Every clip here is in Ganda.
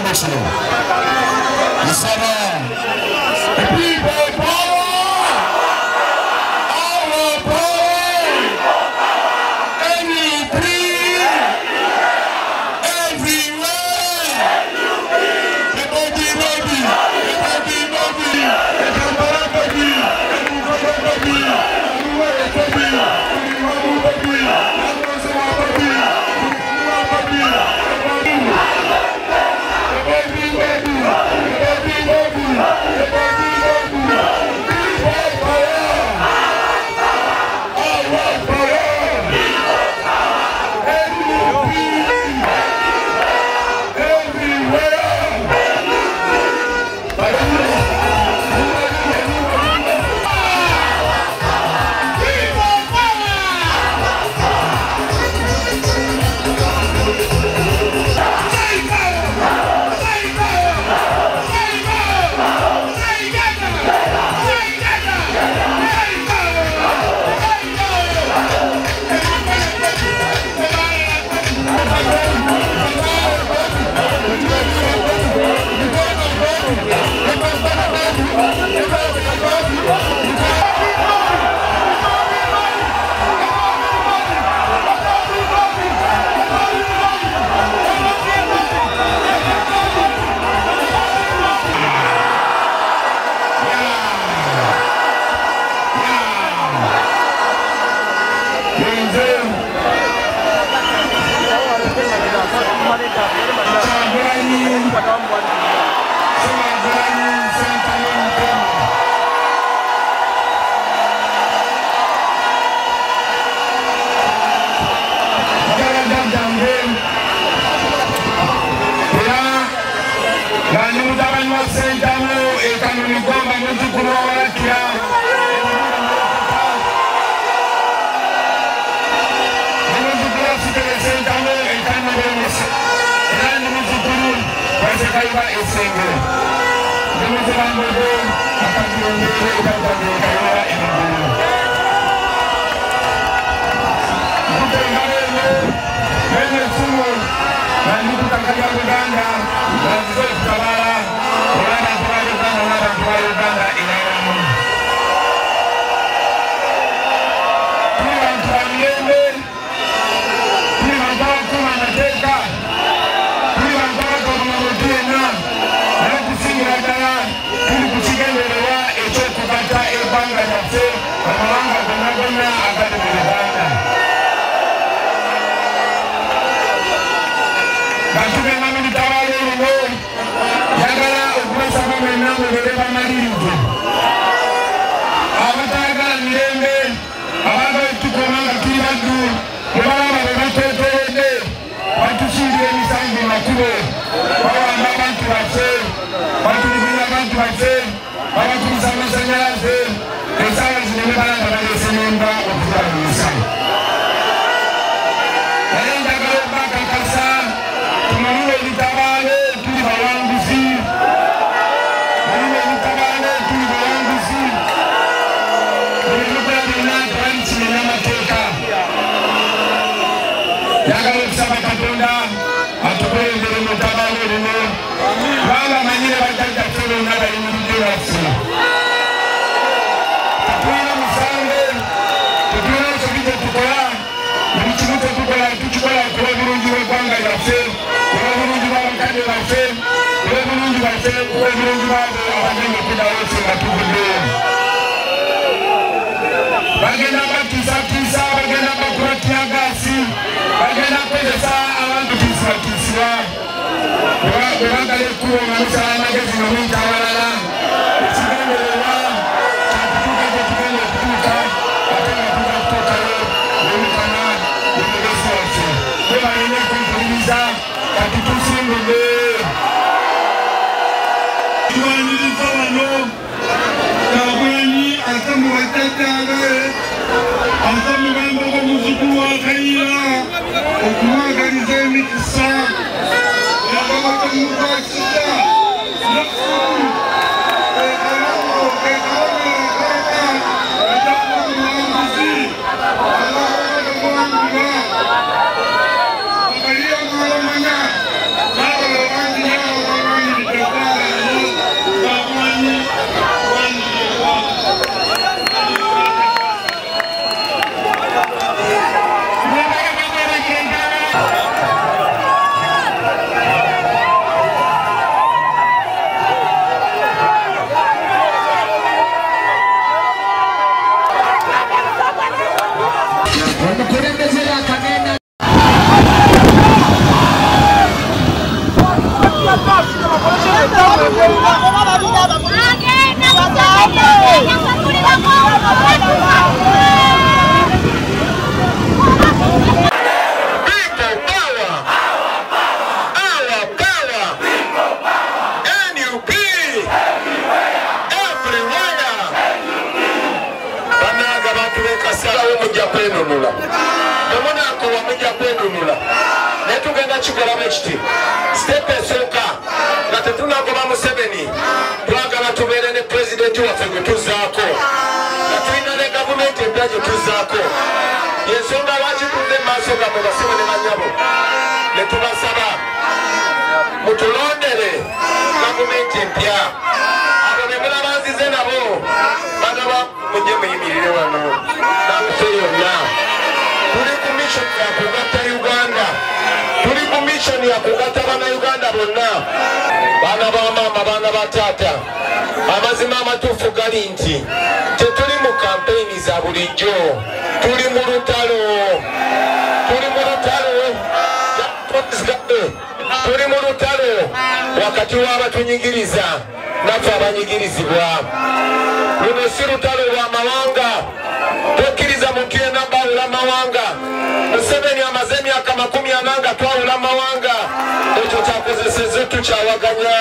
international. Il sera people power, our power, every everywhere, tukikola bwekiti step esooka nga tetunagoba Museveni twagala tubeere ne pulezidenti waffe gwe tuzaako nga tulina ne gavumenti empya gye tuzaako yensonga lwaki tuze maaso gammwe basibe ne banyabo ne tubasaba mutulondere gavumenti empya abo ne mulaba nzize nabo bagaba mujje muyimirire wano naffe yonna tuli ku mission ya kugatta Uganda tuli ku mission ya kugatta bannayuganda bonna baana ba maama baana ba taata amazima amatuufu gali nti tetuli mu kampeyini za bulijjo tuli mu lutalo tuli mu lutalo wakati w'abatunyigiriza naffe abanyigirizibwa luno si lutalo lwa mawanga tokkiriza muntu yenna bawula mawanga Museveni amaze emyaka 40 nga twawula mawanga ekyo kyakozesezza tukyawaganya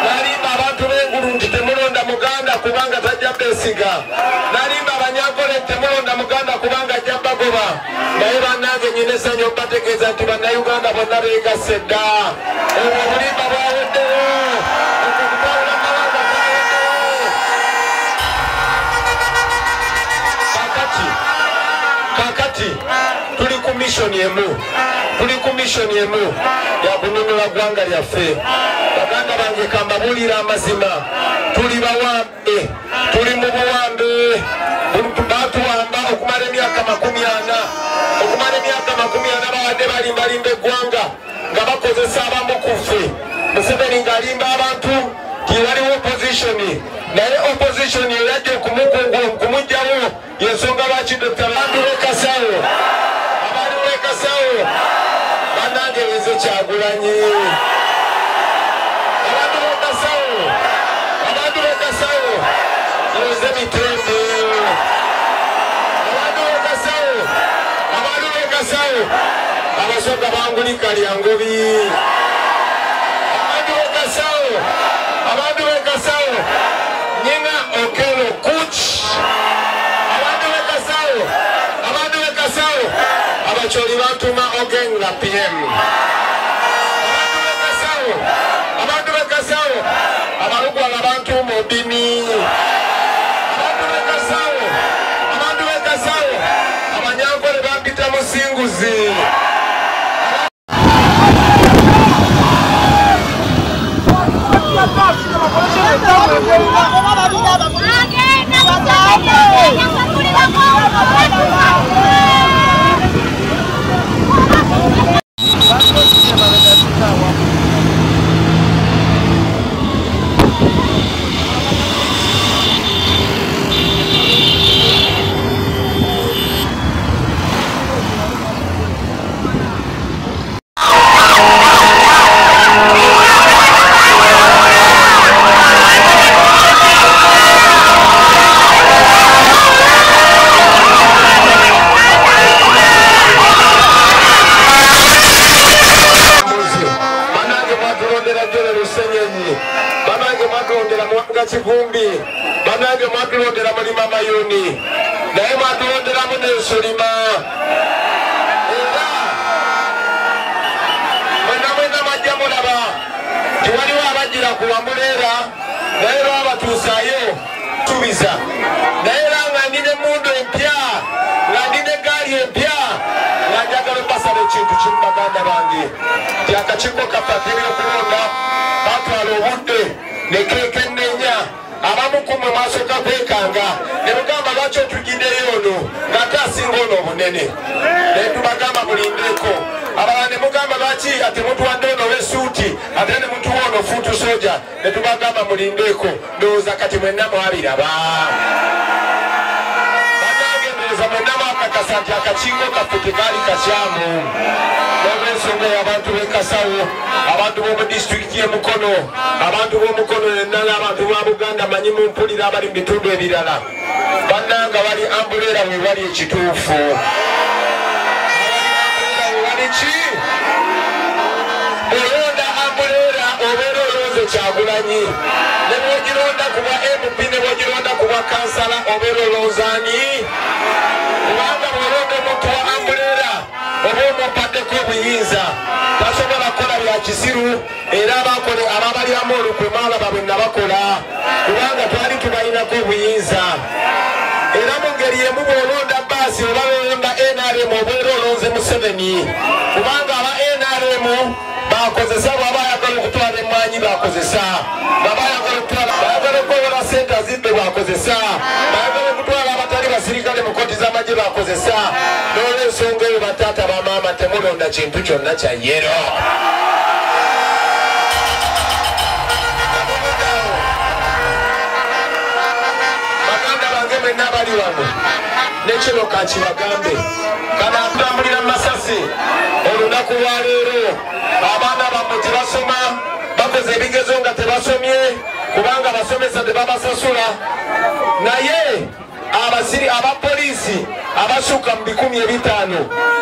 nalimba abantu b'engulu nti temulonda muganda kubanga tajja beesiga nalimba abanyankole nti temulonda muganda kubanga ajja bagoba naye bannange nyina essanyu obategeeza nti bannayuganda bonna beegasse dda obwo obulimba bwaweddewo okutwawula mawanga twaweddewo kakati tuli ku mission emu ya kununula ggwanga lyaffe baganda bange kambabuulira amazima tuli bawambe tuli mu buwambe batuwamba okumala emyaka 40 bawadde balimbalimba eggwanga nga bakozesa abamu ku ffe Museveni ng'alimba abantu tiwaliwo oppositioni naye opposition eyajja okumugjawo yensonga lwaki Dr. Abantu b'Ekasawo bannange nze Kyagulanyi abantu b'Ekasawo nze Mitrembe abantu b'Ekasawo abasoga bangulika lyangobi abantu b'Ekasawo nyina Okello Kuch abantu b'Ekasawo abacholi bantuma Ogenga PM abantu b'Ekasawo abalugwala bantuma Obini abantu b'Ekasawo abanyankole bampita Musinguzi Kivumbi banange mwatulondera mulima Mayoni naye mwatulonderamu n'ensulima era mwena mwajja mulaba nti waliwo abajjira ku Wamulera naye lwabatuusaayo tubiza naye era nga ndina emmundu empya nga ndina eggaali empya nga njagala basala ekintu kimu baganda bange nti akakiiko kaffe ak'ebyokulonda batwala obudde ne keekennenya abamu kumwe mwasooka kwekanga ne mugamba lwaki otugiddeyo ono ng'ate asinga ono obunene naye tubagamba mulindeeko abalala ne mugamba lwaki ate mutuwadde ono w'essuuti ate ne mutuwa ono fuutu soja ne tubagamba mulindeeko ndowooza kati mwenna mwabiraba bannange ndowooza mwenna mwakakasa nti akakiiko kaffe tekaali kakyamu n'olw'ensonga y'abantu b'Ekasawo abantu b'omu disitulikiti y'e Mukono abantu b'omukono nennala abantu ba Buganda manyi mu mpulira abali mu bitundu ebirala bannanga wali Ambulera we wali ekituufu wali ki olonda Ambulera obeera olonze Kyagulanyi ne bw'ogironda ku bwa MP ne bw'ogironda ku bwa kansala obeera olonzaani kubanga bw'olonda omuntu wa Ambulera oba omumpaddeko obuyinza tasobola kisiru era abakole ababalyamu olukwe mwalaba bwe nabakola kubanga twali tubalinako obuyinza era mu ngeri emu bw'olonda baasi oba olonda NRM obwera olonze Museveni kubanga aba NRM bakozesa bwaba ayagala okutwala emmwanyi bakozesa baba ayagala okutwala bayagala okwewola sente azibbe bakozesa bayagala okutwala abatali basirikale mu kkooti z'amagye bakozesa n'olw'ensonga eyo bataata bamaama temulonda kintu kyonna kya yero baganda bange mwenna abali wano nekino kankibagambe kana atambulira mu masasi olunaku lwaleero abaana bammwe tebasoma bakoze ebigezo nga tebasomye kubanga abasomesa tebabasasula naye abapoliisi abasukka mu 500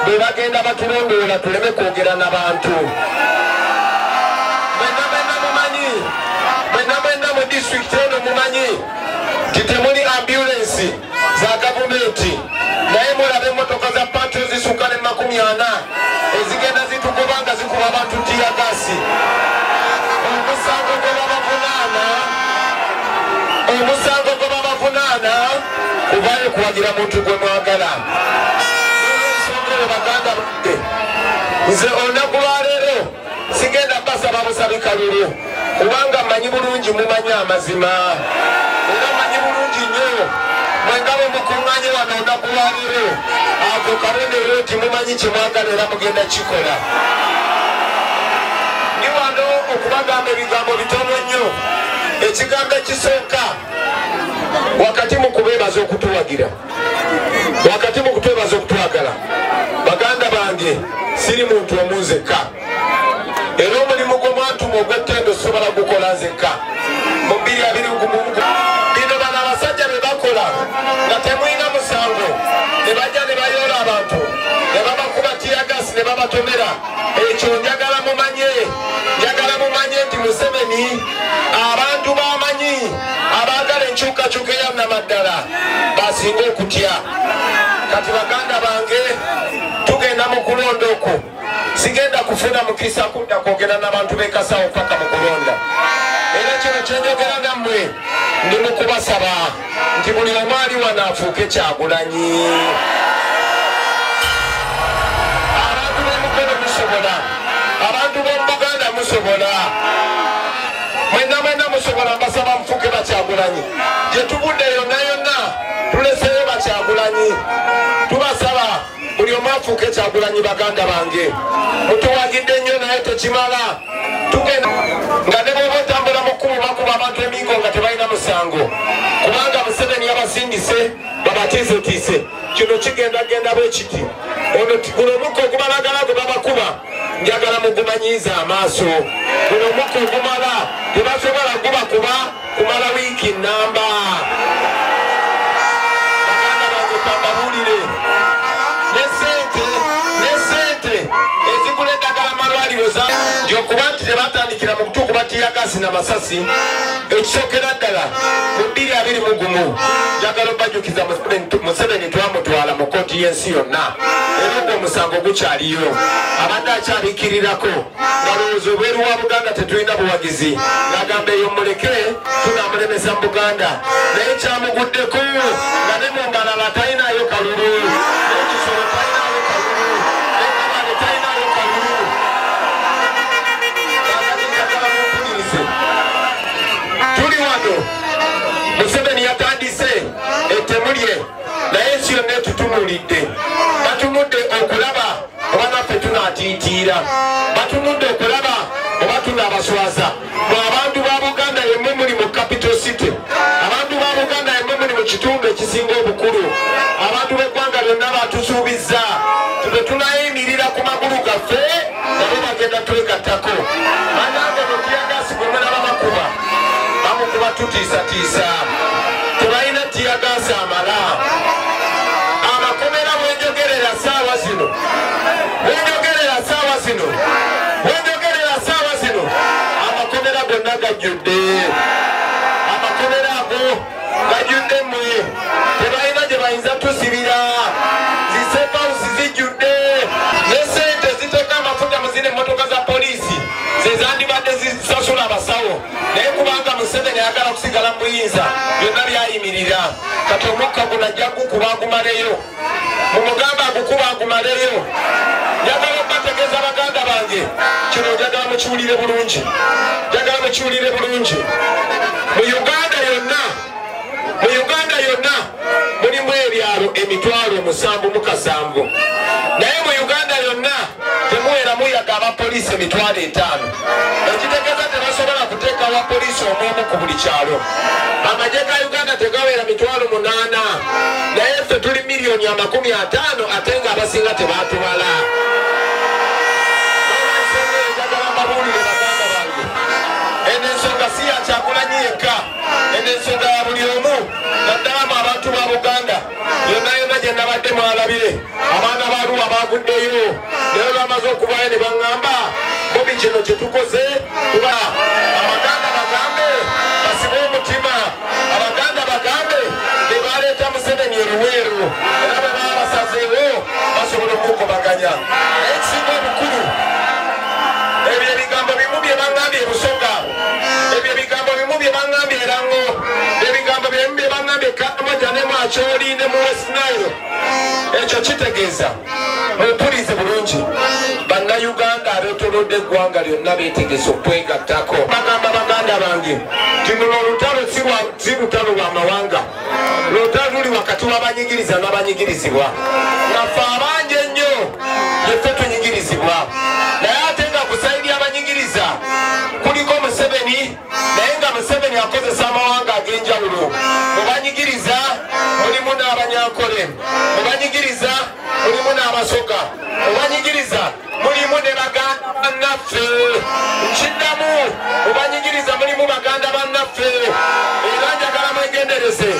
bwe bagenda batulondoola tuleme kwogera n'abantu mwenna mu disitulikiti eno mumanyi nti temuli ambulensi za gavumenti naye mulabe emmotoka za patro zisukka ne 40 ezigenda zitukuba nga zikuba abantu tiyagasi omusango gwe babavunaana kubayo kuwagira muntu gwe mwagala ensonga baganda badde nze olunaku lwaleero sigenda basaba busabi kalulu kubanga mmanyi bulungi mumanyi amazima era mmanyi bulungi nnyo mwengabe mukuŋŋanye wano olunaku lwaleero ako kabonero nti mumanyi kyemwagala era mugenda kikola ndi wano okubagamba ebigambo bitono nnyo ekigambo ekisooka wakati mu kubeebaza okutuwagira wakati mu kutwebaza okutwagala baganda bange siri muntu omunzeka era omulimu gw'omwantuma ogw'ettendo sobola gukola nzekka mu 2021 bino bano abasajja be bakola nga temwina musango ne bajja ne bayoola abantu ne babakuba tiyagasi ne babatomera ekyo njagala mumanye nti Museveni abantu bamanyi abaagala enkyukakyuka eyannamaddala basinga okutya kati baganda bange tugenda mu kulonda okwo sigenda kufuna mukisa kudda kwogera n'abantu b'ekasawo paka mu kulonda era kino kyenjogera nammwe ndi mu kubasaba nti buli omu ali wano afuuke Kyagulanyi abantu b'emukono musobola abantu b'omu Buganda musobola mwenna musobola mbasaba mufuuke Bakyagulanyi gye tubudde yonna tuleseyo Bakyagulanyi tubasaba buli omu afuuke Kyagulanyi baganda bange mutuwagidde nnyo naye tekimala tugenda nga ne bw'oba otambula mu kkubo bakuba abantu emingo nga tebalina musango kubanga Museveni yabasindise babatiisetiise kino kigendagenda bwe kiti guno omukka ogubalagala gwe babakuba njagala mugumanyiiza amaaso guno omukka ogumala tebasobola gubakuba kumala wiiki nnamba baganda bange kambabuulire nesente ezigula eddagala malwaliro gyokuba nti tebatandikira mu kutuuku batiyagasi n'amasasi ekisookera ddala mu 2021 njagala obajjukiza Museveni twamutwala mu kkooti y'ensi yonna era ogwo omusango gukyaliyo abadde akyabikirirako nga lowooza obweru wa Buganda tetulina buwagizi ng'agamba eyo muleke tunamulemesa mu Buganda naye kyamuguddeko nga ne mu mbalala talinayo kalulu n'ekisolo talinayo kalulu n'ekabale talinayo kalulu njagala mumpulirize tuli wano Museveni yatandise ettemu lye naye ensi yonna etutunuulidde batunudde okulaba oba naffe tunaatiitiira batunudde okulaba oba tunaabaswaza mwe abantu ba Buganda yemmwe muli mu capital city abantu ba Buganda yemmwe muli mu kitundu ekisinga obukulu abantu b'eggwanga lyonna batusuubizza tube tunayimirira ku magulu gaffe nabo bagenda twegattako banange mutiyagasi gwe mulaba bakuba bamukuba tutiisatiisa tebalina tiyagasi amala amakomera bwenjogerera saawa zino amakomera gonna gajjudde amakomera ago gajjudde mmwe tebalina gye bayinza tusibira zisefausi zijjudde ne sente ziteka amafuta muzine emmotoka za poliisi kati omukka guno ajja gukubagumaleyo mumugamba agukubagumaleyo njagala bategeeza baganda bange kino njagala mukiwulire bulungi mu Uganda yonna mulimu ebyalo emitwalo 770 naye mu Uganda yonna temuwera muyaga abapoliisi emitwalo 5 ekitegeeza tebasobola kuteeka abapoliisi omwomu ku buli kyalo amagye ga Uganda tegawera mitwalo 8 naye ffe tuli miliyoni 50 ate nga abasinga tebatubala eno ensonga si ya Kyagulanyi yekka eno ensonga ya buli omu naddalamu abantu ba Buganda yonna gye nabadde mwalabire abaana ba Arua baguddeyo naye bamaze okuvayo ne baŋŋamba bobi kino kye tukoze kuba Abaganda bagambe basibe omutima Abaganda bagambe ne baleeta Museveni eruweeru era bwe baba basazeewo basobola okukubaganya naye ekisinga obukulu ebyo ebigambo bimu bye baŋŋambye Busoga ebyo ebigambo bimu bye baŋŋambye Erango ebigambo bimu bye baŋŋambye Kamaja ne Macholi ne mu West Nile ekyo kitegeeza mumpulirize bulungi bannayuganda abeetolodde eggwanga lyonna beetegese okwegattako bagamba baganda bange tinuno olutalo si lutalo lwa mawanga lutalo luli wakati w'abanyigiriza n'abanyigirizibwa naffe abangi ennyo yeffe tunyigirizibwa naye ate nga kusayidi abanyigiriza kuliko Museveni naye nga Museveni akozesa amawanga ag'enjawulo mu banyigiriza mulimu n'Abanyankole mu banyigiriza mulimu n'Abasoga mu banyigiriza mulimu ne baganda bannaffe nkiddamu mu banyigiriza mulimu baganda bannaffe era njagala mwegendereze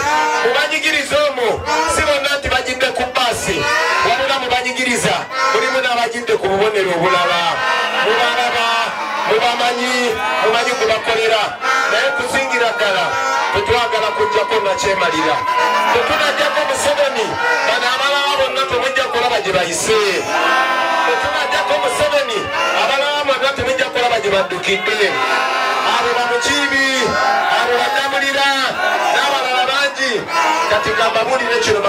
mu banyigiriza omwo si bonna nti bagidde ku bbaasi wabula mu banyigiriza mulimu n'abagidde ku bubonero obulala mubalaba mubamanyi gwe bakolera naye kusingira ddala tetwagala kujjako nakyemalira tetunajjako Museveni bano abalala bonna temujja kulaba gye bayise tetunajjako Museveni abalala bonna temujja kulaba gye baddukidde abo bamukiibi abo baddamulira n'abalala bangi kati gamba bulire kino